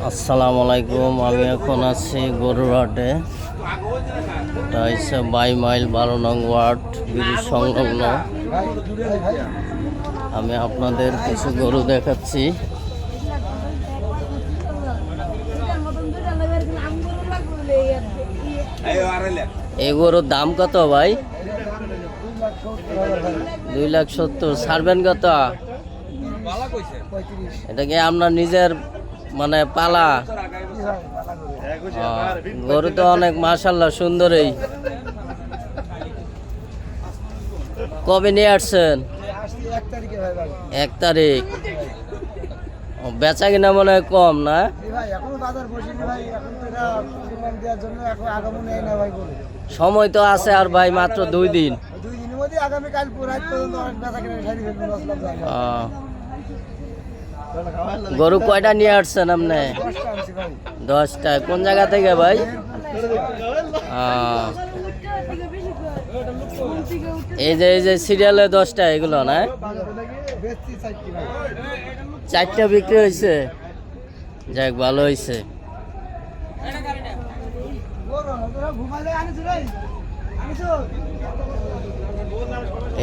আসসালামু আলাইকুম। আমি এখন আছি গরুর হাটে। এটা হচ্ছে 22 মাইল 12 নং ওয়ার্ড ব্রিজ সংলগ্ন। আমি আপনাদের কিছু গরু দেখাচ্ছি। এই গরুর দাম কত ভাই? 2,70,000। ছাড়বেন কত? এটা কি আপনার নিজের মানে পালা? গরু তো অনেক মাশাআল্লাহ সুন্দরই। কবে নিয়ে আসছেন? 1 তারিখ। বেচা কিনা মনে হয় কম না? সময় তো আছে আর ভাই, মাত্র 2 দিন। গরু কয়টা নিয়ে আসছেন আপনি? 10টা। কোন জায়গা থেকে ভাই? এই যে সিরিয়ালে 10টা এগুলো না? 4টা বিক্রি হয়েছে। যাক, ভালো হয়েছে।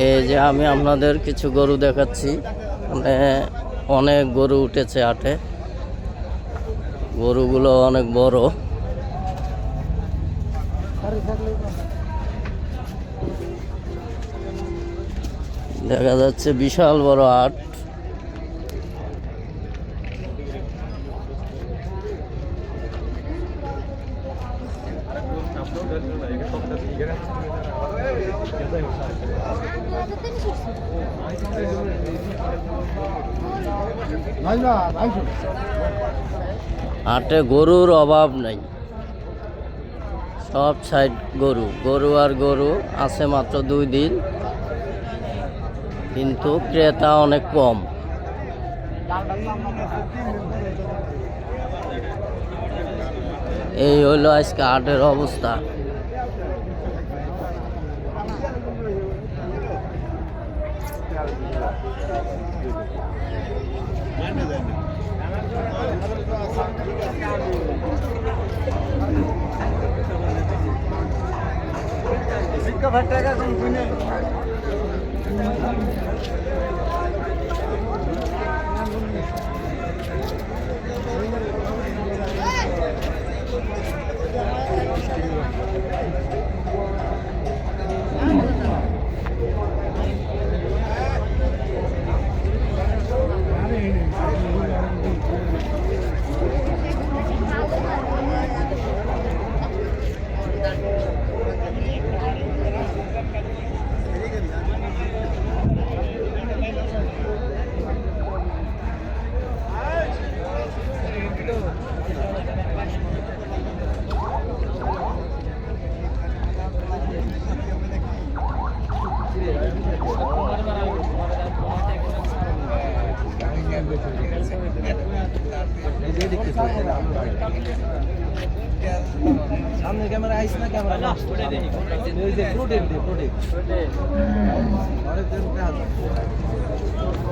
এই যে আমি আপনাদের কিছু গরু দেখাচ্ছি। মানে অনেক গরু উঠেছে হাটে। গরুগুলো অনেক বড়। দেখা যাচ্ছে বিশাল বড় হাট। হাটে গরুর অভাব নাই, সব সাইড গরু। গরু আর গরু আছে মাত্র 2 দিন, কিন্তু ক্রেতা অনেক কম। এই হলো আজকে হাটের অবস্থা। সামনে ক্যামেরা আইস না, ক্যামেরা